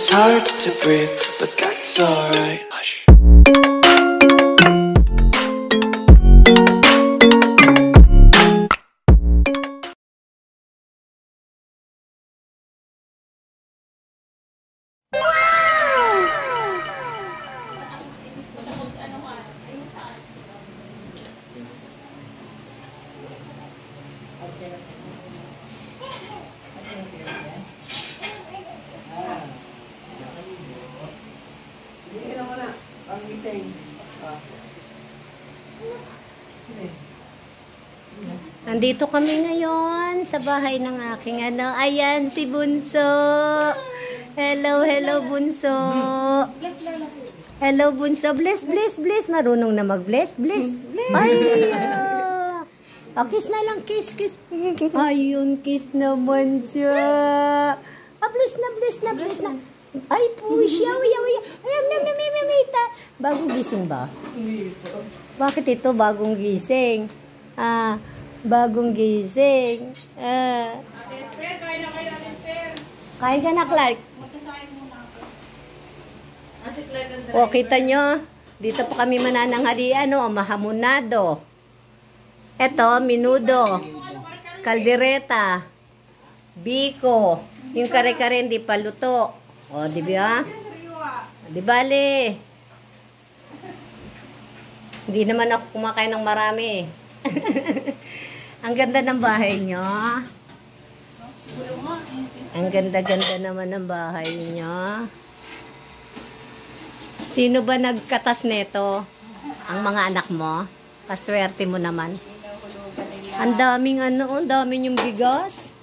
It's hard to breathe, but that's alright. Hush. Nandito kami ngayon sa bahay ng aking ano. Ayan, si Bunso. Hello, hello, Bunso. Hello, Bunso. Bless, bless, bless. Marunong na mag-bless, bless. Ay, oh, kiss na lang, kiss, kiss. Ayun, kiss naman siya. Bless na, bless na, bless na. Ay, push. Bagong gising ba? Bakit ito bagong gising? Bagong gising. Kain na kayo, Alister. Kain ka na, Clark. Magkasain muna ako. O, kita nyo. Dito po kami manananghalian, mahamonado. Eto, minudo. Kaldereta. Biko. Yung kare-kare hindi pa luto. O, di ba? Di bale. Hindi naman ako kumakain ng marami. Ang ganda ng bahay nyo. Ang ganda-ganda naman ng bahay nyo. Sino ba nagkatas neto? Ang mga anak mo? Kaswerte mo naman. Ang daming ang daming yung bigas.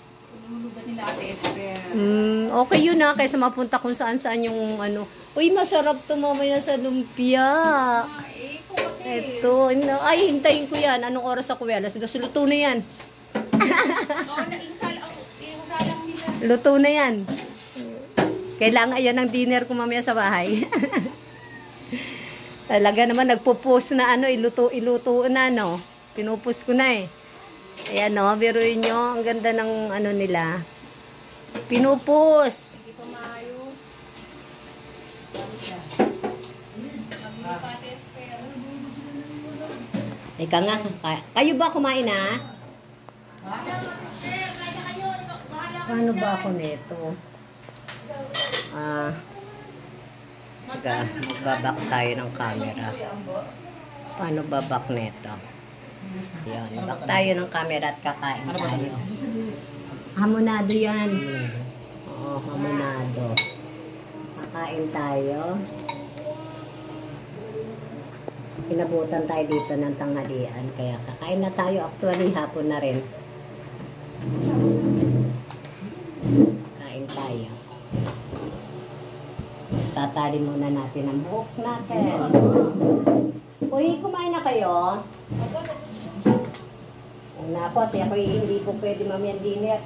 Okay yun kaysa mapunta kung saan-saan yung Uy, masarap to mamaya sa lumpia. Ito, ay, hintayin ko yan. Anong oras ako yan? Luto na yan. Luto na yan. Kailangan yan ng dinner ko mamaya sa bahay. Talaga naman, nagpo-post na iluto na, Pinupost ko na Ayan, biruin nyo. Ang ganda ng nila. Pinupost. Ika nga, kayo ba kumain na? Paano ba ako nito? Magbabak tayo ng camera. Paano babak nito? Yan, bak tayo ng camera at kakain tayo. Hamonado yan. Oo, hamonado. Kakain tayo. Inabutan tayo dito ng tanghalian. Kaya kakain na tayo. Actually, hapon na rin. Kain tayo. Tatali muna natin ang buhok natin. Uy, kumain na kayo? Naku, at ako hindi po pwede mamayang dinner.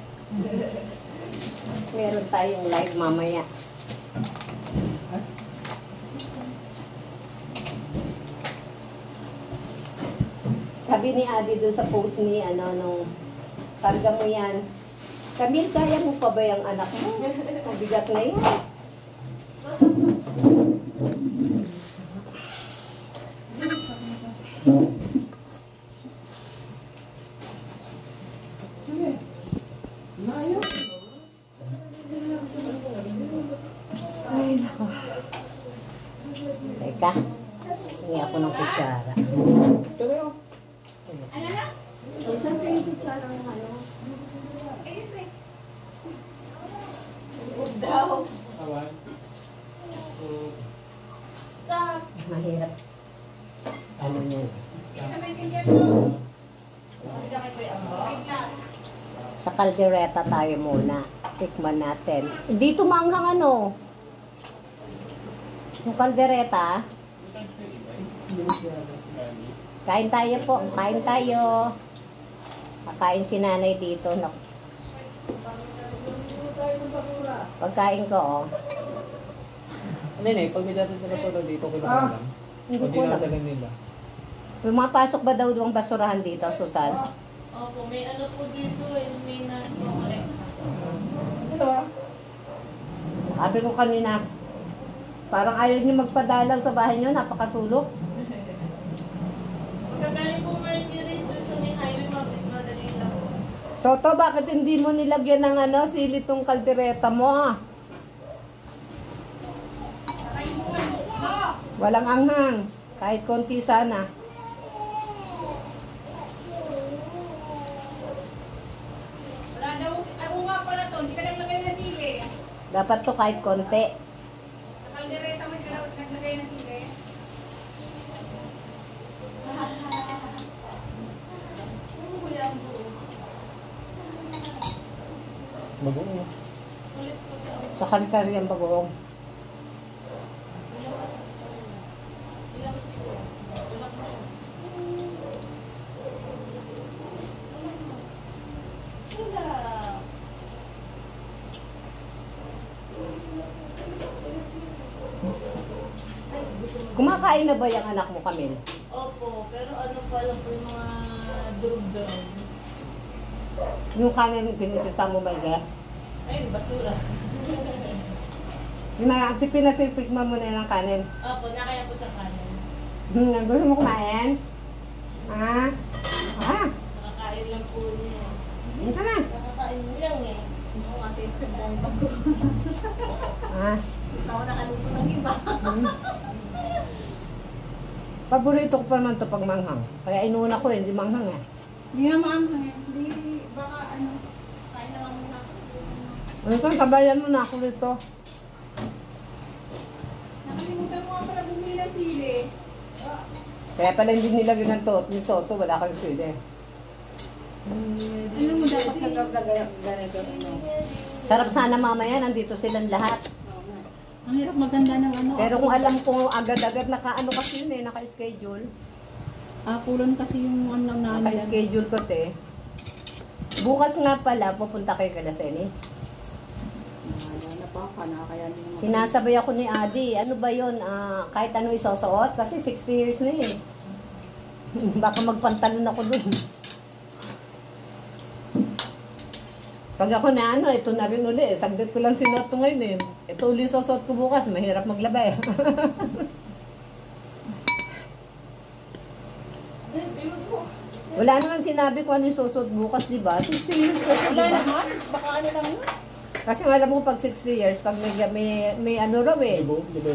Meron tayong live mamaya. Sabi ni Adi doon sa post ni nung karga mo yan. Camille, kaya mo pa ba yung anak mo? Mabigat na yun. Ay, nako. Teka, hindi ako ng kutsara. Ano na? Saan pa yung kutsara ng Huwag daw. Stop. Mahirap. Ano yan? Sa kaldereta tayo muna. Tikman natin. Dito manghang yung kaldereta. Kain tayo po. Kain tayo. Kakain si nanay dito. Pagkain ko, Ano pag may dating na solo dito, kailangan lang. Hindi Pag ko lang. dinadagan nila. May mapasok ba daw ang basurahan dito, Susan? Opo, may po dito may na. Sabi ko kanina, parang ayaw niyo magpadalang sa bahay niyo, napakasulok. Kagaling po Mercury dun sa may highway, madali lang po. Toto, bakit hindi mo nilagyan ng sili tong kaldereta mo ha? Walang anghang, kahit konti sana. Wala daw, ako nga pala to, hindi ka nang lagay na sili. Dapat to kahit konti. Sa kaldereta mo, hindi ka naglagay na sili. Bagoong. Sa kantari ang bagoong. Kumakain na ba yung anak mo, Camille? Opo, pero ano pa lang po yung mga durug-durug. Yung kanin pinitista mo ba ika? Ayun, basura. Yung mga pinapipigma mo na ng kanin. Opo, nakaya po siyang kanin. Gusto mo kumain? Ha? Ha? Nakakain lang po niya. Hindi ka na. Nakakain mo lang eh. Oo nga, taste ko dahil bago. Ha? Ako nakaluto ng iba. Paborito ko pa naman ito pag manghang. Kaya inuna ko hindi manghang eh. Hindi nga maanghang eh. Hindi, baka ano, kain na lang muna. Ano ka, sabayan mo na ako dito. Nakalimutan ko nga pala bumili ng sili. Kaya pala hindi nilagyan ng toto, wala kang sili. Ano mo dapat nagagagagagag ano? Sarap sana mamaya, nandito silang lahat. Ang hirap maganda ng ano. Pero kung alam ko agad-agad kasi yun naka-schedule. Kulon kasi yung ano na Naka-schedule kasi. Bukas nga pala, pupunta kayo kay Laseni. Kaya hindi naman. Sinasabay ako ni Adi, ano ba yun? Kahit ano isusuot, kasi 60 years na yun. Baka magpantalon ako dun. Pag ako na ito na rin uli. Saglit ko lang sinuot ko ngayon eh. Ito uli susuot ko bukas, mahirap maglabay. Wala naman sinabi ko ano yung susuot bukas, di ba? 60 years kasi, di Wala ba? naman, baka ano lang yun. Kasi alam mo pag 60 years, pag may ano raw eh. Libo? Libo.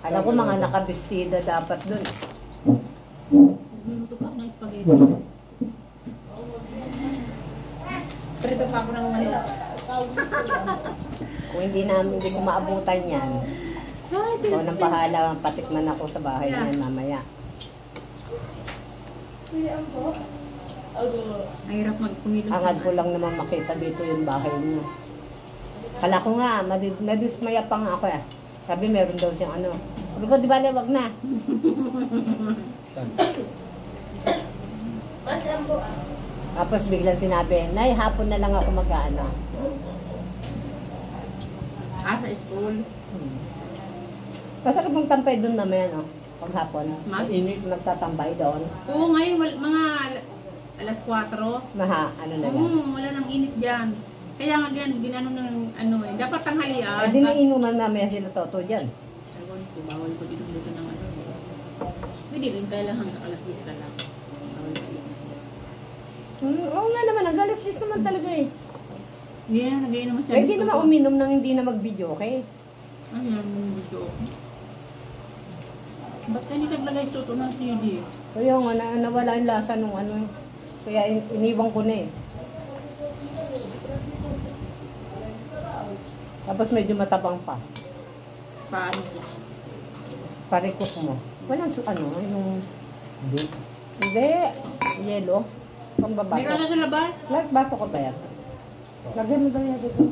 Alam ko mga nakabistida dapat dun. Minuto pa ako ng spaghetti. Prito pa ako ng ano. Kung hindi ko maabutan yan, ikaw nang bahala, patikman ako sa bahay niyan mamaya. Ang hirap magpumilot. Angad ko lang naman makita dito yung bahay niyo. Kala ko nga, nadismaya pa nga ako eh. Sabi meron daw siyang ano. Sabi ko, di ba wag na. Tapos biglang sinabi, Nay, hapon na lang ako mag-ano. Sa school. Kasi kapag tampay doon mamaya, no? Paghapon. Init. Nagtatambay doon. Oo, ngayon mga alas 4. Ano na lang. Wala nang init dyan. Kaya nga ginano ng ano eh. Dapat tanghalian. Ay, di may inuman mamaya sila Toto dyan. Ewan ko, bawal ko dito ng ano. Pwede rin tayo lang hanggang alas 10 ka lang. Bawal ko dito. Oo nga naman, ang alas 6 naman talaga eh. Hindi na, nag-iinom naman siya. Pwede naman uminom nang hindi na mag-video, okay? Ano yan, yung gusto ko. Ba't ka hindi naglagay suto ng CD? Kaya nga, nawala yung lasa nung ano eh. Kaya iniwan ko na eh. Tapos medyo matabang pa. Paano ko? Parikok mo. Walang yung... Hindi. Hindi. Yelo. Pang babaso. May kala sa labas? Baso ko ba yan? Lagyan mo ba yan dito?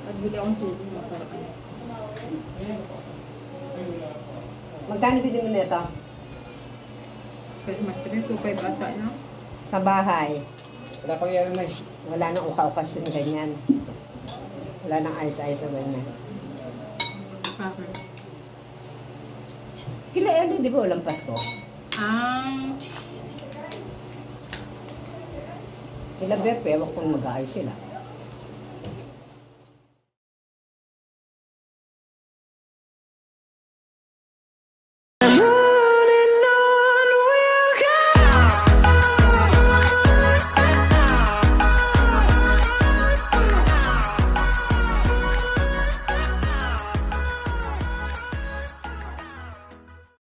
Pagbili akong CD. Magkano bili mo nito? Kasi mas 2.5 ata na. Sa bahay. Wala pang yan na. Wala nang uka-ukas yung ganyan. Wala nang ice-ice o ganyan. Paper. Kila Ernie, di ba walang Pasko? Sila Bepe, ewan kung mag-aayos sila. And